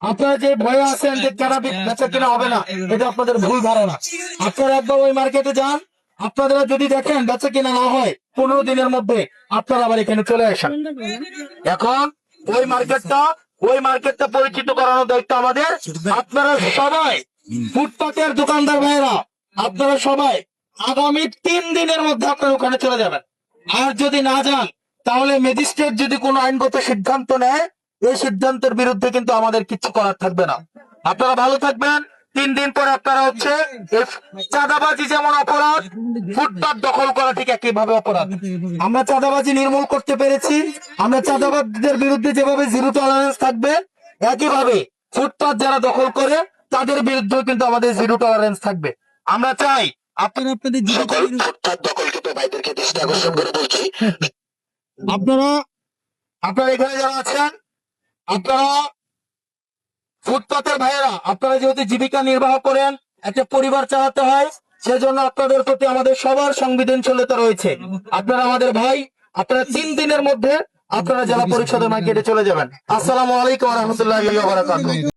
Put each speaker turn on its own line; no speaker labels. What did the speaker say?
আপনারা যে ভয়ে আছেন যে কেনা বেচা কিনা হবে না, এটা আপনাদের ভুল ধারণা। আপনারা একবার ওই মার্কেটে যান, আপনারা যদি দেখেন বেচা কিনা না হয় 15 দিনের মধ্যে আপনারা আবার এখানে চলে আসেন। এখন ওই মার্কেটটা পরিচিত করানোর দায়িত্ব আমাদের। আপনারা সবাই ফুটপাতের দোকানদার ভাইয়েরা, আপনারা সবাই আগামী 3 দিনের মধ্যে আপনারা ওখানে চলে যাবেন। আর যদি না যান, তাহলে ম্যাজিস্ট্রেট যদি কোনো আইনগত সিদ্ধান্ত নেয়, এই সিদ্ধান্তের বিরুদ্ধে কিন্তু আমাদের কিছু করার থাকবে না। আপনারা ভালো থাকবেন। 3 দিন পরে আপনারা হচ্ছে চাঁদাবাজি যেমন অপরাধ, ফুটপাত দখল করা ঠিক একইভাবে অপরাধ। আমরা চাঁদাবাজি নির্মূল করতে পেরেছি। আমরা চাঁদাবাজদের বিরুদ্ধে যেভাবে জিরো টলারেন্স থাকবে, একইভাবে ফুটপাত যারা দখল করে তাদের বিরুদ্ধে কিন্তু আমাদের জিরো টলারেন্স থাকবে। আমরা চাই আপনারা আপনাদের ফুটপাত দখলকৃত ভাইদেরকে দৃষ্টি আকর্ষণ করে বলছি, আপনারা এখানে যারা আছেন, আপনারা ফুটপাতের ভাইয়েরা, আপনারা যেহেতু জীবিকা নির্বাহ করেন, একটা পরিবার চালাতে হয়, সেজন্য আপনাদের প্রতি আমাদের সবার সংবেদনশীলতা রয়েছে। আপনারা আমাদের ভাই, আপনারা 3 দিনের মধ্যে আপনারা জেলা পরিষদের মার্কেটে চলে যাবেন। আসসালামু আলাইকুম ওয়া রাহমাতুল্লাহি ওয়া বারাকাতুহু।